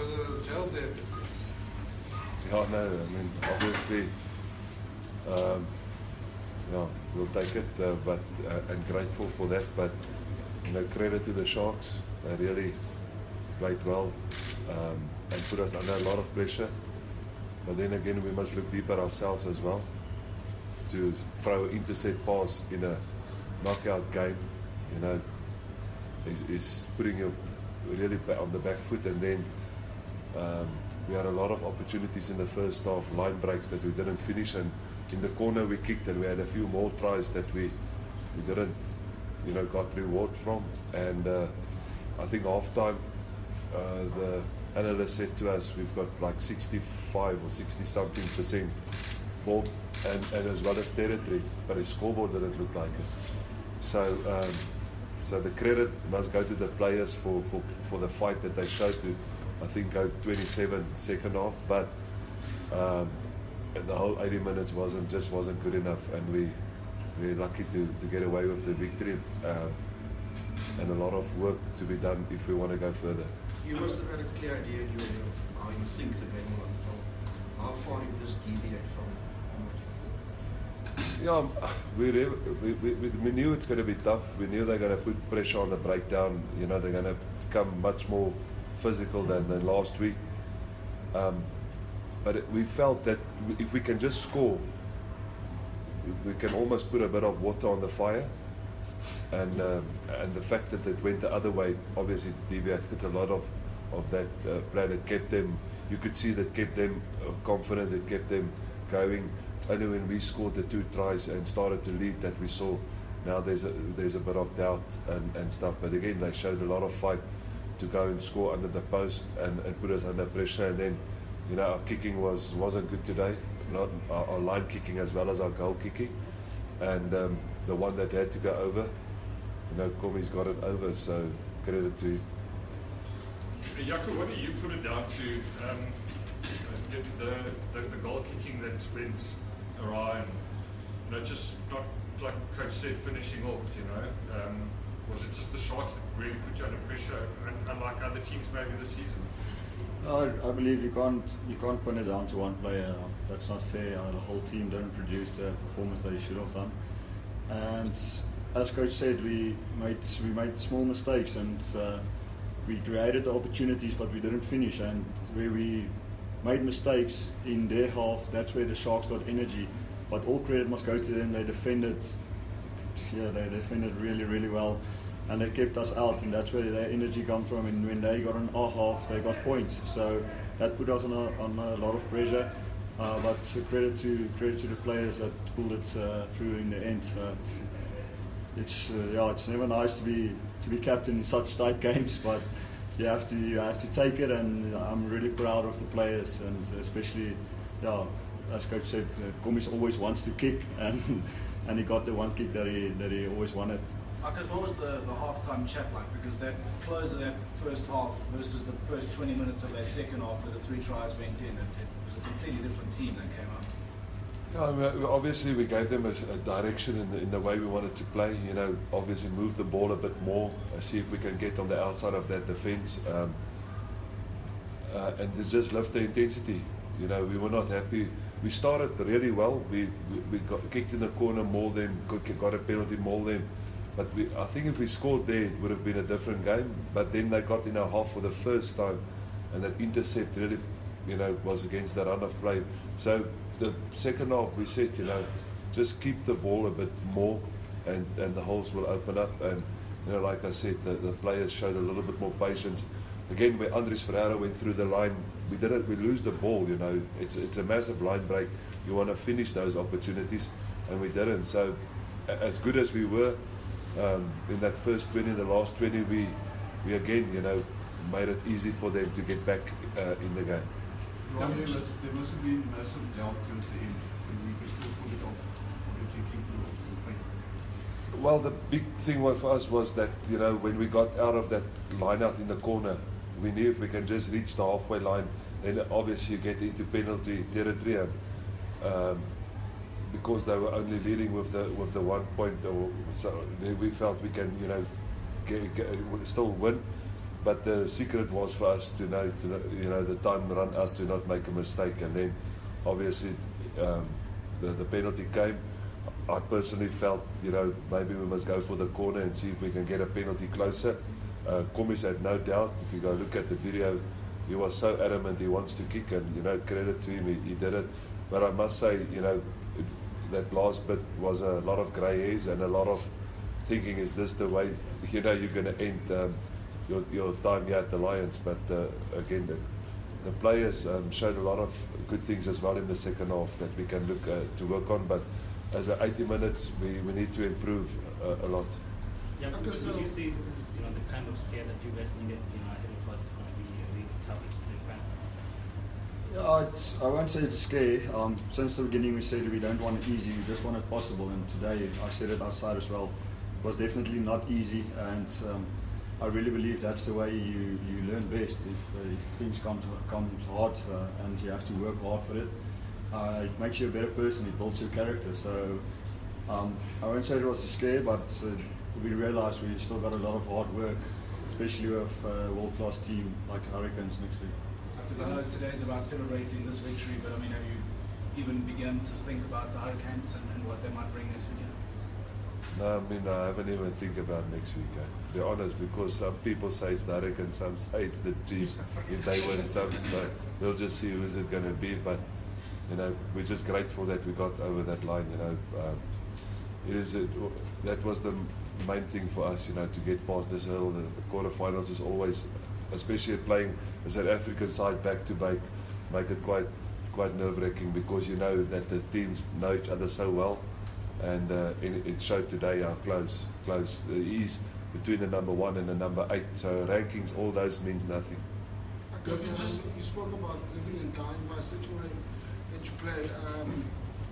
Because of the jail there. Yeah, no, I mean, obviously, yeah, we'll take it, but and grateful for that. But you know, credit to the Sharks. They really played well and put us under a lot of pressure. But then again, we must look deeper ourselves as well. To throw an intercept pass in a knockout game, you know, is putting you really on the back foot. And then we had a lot of opportunities in the first half, line breaks that we didn't finish, and in the corner we kicked, and we had a few more tries that we didn't, you know, got reward from. And I think half time the analyst said to us, we've got like 65 or 60 something% ball and as well as territory, but his scoreboard didn't look like it. So so the credit must go to the players for the fight that they showed to, I think, go 27 second half, but the whole 80 minutes wasn't good enough, and we're lucky to get away with the victory, and a lot of work to be done if we want to go further. You must have had a clear idea in your head of how you think the game will unfold. How far did this deviate from what you thought? Yeah, we knew it's going to be tough. We knew they're going to put pressure on the breakdown. You know, they're going to become much more physical than last week. But we felt that if we can just score, we can almost put a bit of water on the fire. And the fact that it went the other way obviously deviated a lot of that plan. It kept them, you could see that kept them confident, it kept them going. It's only when we scored the 2 tries and started to lead that we saw now there's a bit of doubt and stuff. But again, they showed a lot of fight to go and score under the post and put us under pressure. And then, you know, our kicking wasn't good today, not our line kicking as well as our goal kicking. And the one that had to go over, you know, Komi's got it over, so credit to you. Jaco, what do you put it down to? The goal kicking that went awry, and you know, just not like Coach said, finishing off. You know, was it just the Sharks that really put you under pressure, unlike other teams maybe this season? I believe you can't put it down to one player. That's not fair. The whole team didn't produce the performance that he should have done. And as Coach said, we made small mistakes, and we created the opportunities, but we didn't finish. And where we made mistakes in their half, that's where the Sharks got energy. But all credit must go to them. They defended really, really well. And they kept us out, and that's where their energy comes from. And when they got on our half, they got points. So that put us on a lot of pressure. But credit to the players that pulled it through in the end. It's never nice to be captain in such tight games, but you have to take it. And I'm really proud of the players, and especially, as Coach said, Komis always wants to kick, and he got the one kick that he always wanted. Because what was the half-time chat like? Because that close of that first half versus the first 20 minutes of that second half where the 3 tries went in, it was a completely different team that came out. Yeah, I mean, obviously we gave them a direction in the way we wanted to play. You know, obviously move the ball a bit more, see if we can get on the outside of that defence, and just lift the intensity. You know, we were not happy. We started really well. We got kicked in the corner more than got a penalty more than. But I think if we scored there, it would have been a different game. But then they got in our half for the first time, and that intercept really, you know, was against the run of play. So the second half, we said, you know, just keep the ball a bit more, and the holes will open up. And you know, like I said, the players showed a little bit more patience. Again, where Andries Ferreira went through the line, we lose the ball. You know, it's a massive line break. You want to finish those opportunities, and we didn't. So as good as we were. In that first 20, the last 20, we again, you know, made it easy for them to get back in the game. There must have been massive doubt towards the end, and we could still pull it off. Or did you keep the faith? Well, the big thing for us was that, you know, when we got out of that line out in the corner, we knew if we can just reach the halfway line, then obviously you get into penalty territory. Because they were only leading with the 1 point, or so we felt we can, you know, still win. but the secret was for us to know, you know, the time run out to not make a mistake. And then obviously the penalty came. I personally felt, you know, maybe we must go for the corner and see if we can get a penalty closer. Commies had no doubt. If you go look at the video, he was so adamant he wants to kick, and, you know, credit to him, he did it. But I must say, you know, that last bit was a lot of grey hairs and a lot of thinking, is this the way, you know, you're going to end your time here at the Lions? But again, the players showed a lot of good things as well in the second half that we can look to work on. But as 80 minutes, we need to improve a lot. Yeah, would you say this is, you know, the kind of scare that you guys needed, you know, ahead of what's going to be really tough to say? Yeah, I won't say it's scary. Since the beginning we said we don't want it easy, we just want it possible, and today I said it outside as well. It was definitely not easy, and I really believe that's the way you learn best. If things comes hard and you have to work hard for it, it makes you a better person, it builds your character. So I won't say it was a scare, but we realized we still got a lot of hard work, especially with a world-class team like Hurricanes next week. Because I know today's about celebrating this victory, but I mean, have you even begun to think about the Hurricanes and what they might bring next weekend? No, I mean, I haven't even think about next week, to be honest, because some people say it's the Hurricanes, some say it's the Chiefs. If they win some, we'll just see who's it going to be. But, you know, we're just grateful that we got over that line, you know. That was the main thing for us, you know, to get past this hurdle. The quarterfinals is always, especially playing a South African side back to back, make it quite nerve-wracking, because you know that the teams know each other so well, and it showed today how close the ease between the number 1 and the number 8. So rankings, all those means nothing. Because you spoke about living and dying by such a way that you play.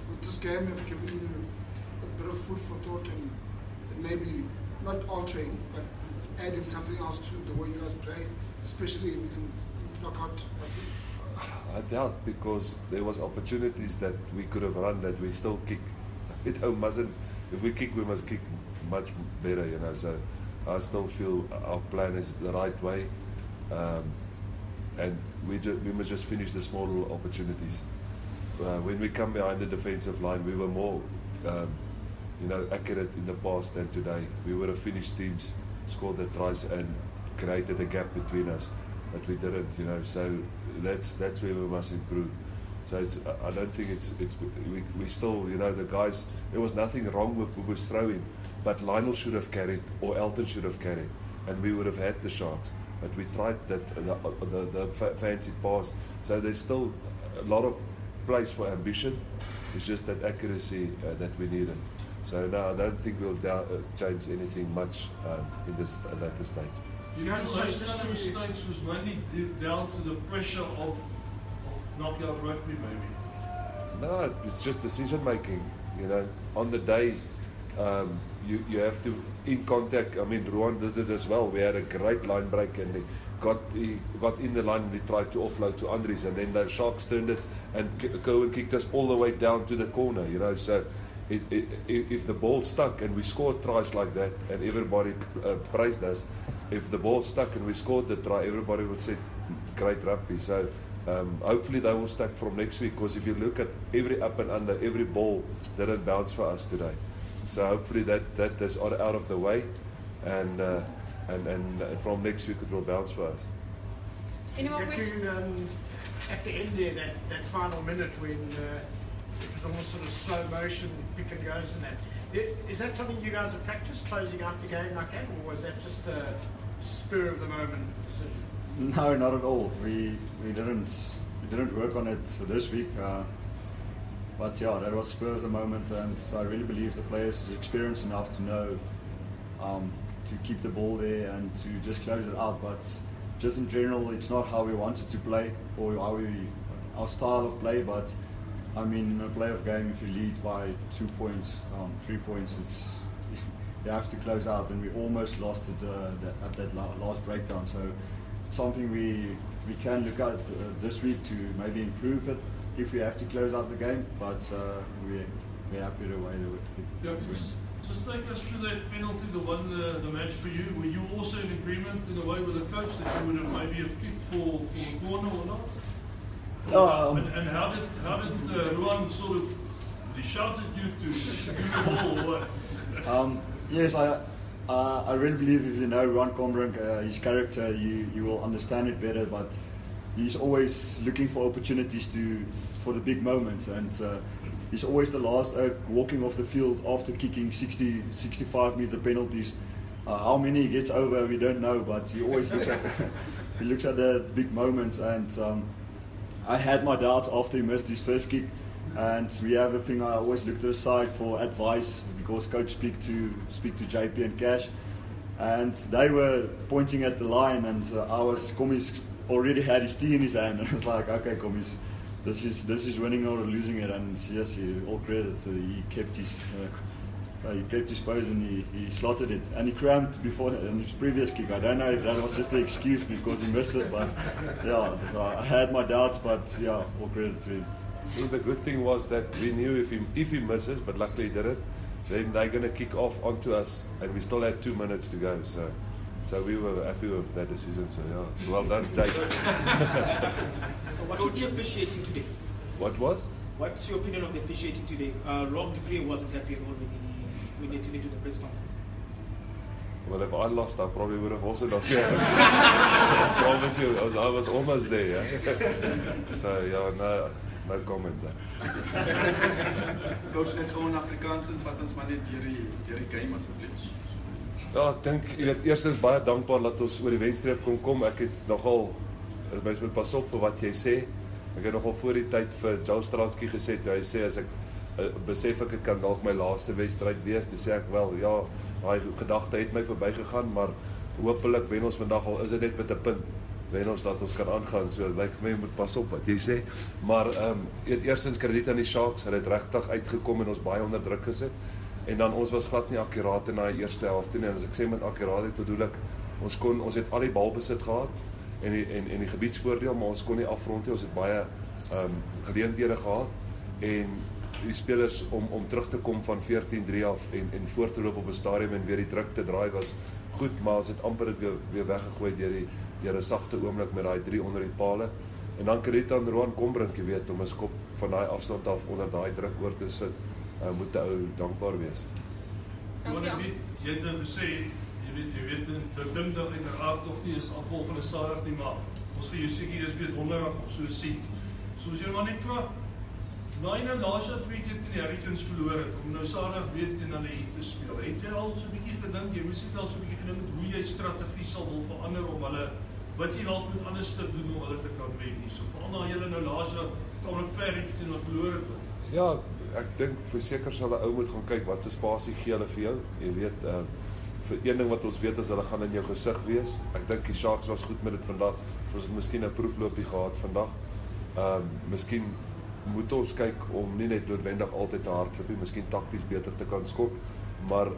With this game, have given you a bit of food for thought, and maybe not altering, but adding something else to the way you guys play, especially in knockout rugby? I doubt, because there was opportunities that we could have run that we still kick. So if we kick, we must kick much better, you know. So I still feel our plan is the right way, and we must just finish the small little opportunities. When we come behind the defensive line, we were more you know, accurate in the past than today. We would have finished teams, scored the tries, and created a gap between us, but we didn't, you know. So that's where we must improve. So I don't think we still, you know, the guys, there was nothing wrong with Bubu's throwing, but Lionel should have carried, or Elton should have carried, and we would have had the Sharks. But we tried the fancy pass. So there's still a lot of place for ambition. It's just that accuracy that we needed. So no, I don't think we'll change anything much in this later stage. You know, those kind of mistakes was mainly down to the pressure of knockout rugby, maybe? No, it's just decision making. You know, on the day, you have to, in contact. I mean, Rohan did it as well. We had a great line break, and he got in the line, and we tried to offload to Andries, and then the Sharks turned it, and Cohen kicked us all the way down to the corner. You know, so if the ball stuck and we scored tries like that, and everybody praised us, if the ball stuck and we scored the try, everybody would say, great rugby. So hopefully they will stack from next week, because if you look at every up and under, every ball didn't bounce for us today. So hopefully that is out of the way, and from next week it will bounce for us. Any more questions? At the end there, that final minute when it was almost sort of slow motion, pick and goes and that. Is that something you guys have practiced, closing out the game like that, or was that just a spur of the moment decision? No, not at all. We didn't work on it this week, but yeah, that was spur of the moment, and so I really believe the players are experienced enough to know to keep the ball there and to just close it out. But just in general, it's not how we wanted to play or our style of play. But I mean, in a playoff game, if you lead by 2 points, 3 points, you have to close out, and we almost lost it at that last breakdown. So something we can look at this week to maybe improve it if we have to close out the game, but we're happy the way that we Yeah, Just take us through that penalty that won the match for you. Were you also in agreement in a way with the coach that you would have maybe have kicked for the corner or not? And how did Johan sort of, he shouted you to do the ball or what? Yes, I really believe if you know Johan Ackermann, his character, you will understand it better. But he's always looking for opportunities for the big moments, and he's always the last walking off the field after kicking 65-meter penalties. How many he gets over, we don't know, but he always looks at the big moments. And I had my doubts after he missed his first kick, and we have a thing I always look to the side for advice, because coach speak to JP and Cash, and they were pointing at the line, and Commies already had his tea in his hand, and I was like, okay, Commies, this is winning or losing it. And yes, all credit, he kept his pose and he slotted it, and he cramped before in his previous kick. I don't know if that was just an excuse because he missed it, but yeah, I had my doubts, but yeah, all credit to him. I think the good thing was that we knew if he misses, but luckily he did it, then they're going to kick off onto us, and we still had 2 minutes to go. So we were happy with that decision. So yeah, well done, Jakes. What was the officiating today? What was? What's your opinion of the officiating today? Rob Dupree wasn't happy at all when they took it to the press conference. Well, if I lost, I probably would have also not. I promise you, I was almost there. Yeah? So yeah, no comment there. Coach, net gewoon Afrikaans en vat ons maar net deur die game asseblief. Ja, ek dink eerstens baie dankbaar dat ons oor die wenstreep kon kom. Ek het nogal mens moet pas op vir wat jy sê. Ek het nogal voor die tyd vir Joe Stransky gesê, toe hy sê as ek besef ek kan dalk my laaste wedstryd wees, toe sê ek wel ja, daai gedagte het my verbygegaan, maar hopelik wen ons vandag, al is dit net met 'n punt. Wen ons dat ons kan aangaan. So lyk vir my moet pas op wat jy sê. Maar eerstens krediet aan die Sharks, hulle het regtig uitgekom en ons baie onder druk gesit. En dan ons was glad nie akkuraat in daai eerste helfte nie. En as ek sê met akkuraatheid bedoel ek ons het al die balbesit gehad en die gebiedsvoordeel, maar ons kon nie afrond nie. Ons het baie geleenthede gehad en die spelers om terug te kom van 14-3 af en voor te loop op 'n stadium en weer die druk te draai was goed, maar ons het amper dit weer weggegooi deur 'n sagte oomblik met daai 3 onder die pale. En dan krediet aan Johan Ackermann, jy weet, om 'n skop van daai afstand af onder daai druk oor te sit. Moet die ou dankbaar wees. Jy het nou gesê, jy weet, dit ding dat uiteraard tog nie is aanvolgende Saterdag nie, maar ons gaan jou seker eers weer donderdag of so sien. So as jy maar net vra, na nou laas jaar 2 keer teen die Hurricanes verloor het, om nou Saterdag weer teen hulle hier te speel. Het jy al so 'n bietjie gedink, jy moes net al so 'n bietjie gedink hoe jy strategie sal wil verander om hulle, wat jy dalk moet anders te doen om hulle te kan wen hier. So veral na julle nou laas jaar tamelik ver teen hulle verloor het. Ja, ek dink verseker sal 'n ou moet gaan kyk wat se spasie gee hulle vir jou. Jy weet, vir een ding wat ons weet is hulle gaan in jou gesig wees. Ek dink die Sharks was goed met dit vandag. Ons het miskien 'n proefloopie gehad vandag. Miskien moet ons kyk om nie net noodwendig altyd te hardloop nie, miskien takties beter te kan skop, maar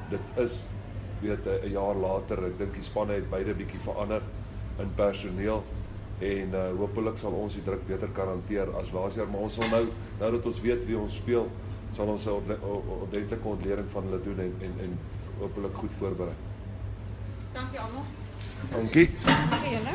dit is weet 'n jaar later, ek dink die spanne het beide bietjie verander in personeel en hopelik sal ons die druk beter kan hanteer as laas jaar, maar ons sal nou dat ons weet wie ons speel, sal ons 'n ordentlike ontleding van hulle doen en hopelik goed voorberei. Dankie almal. Dankie. Dankie julle.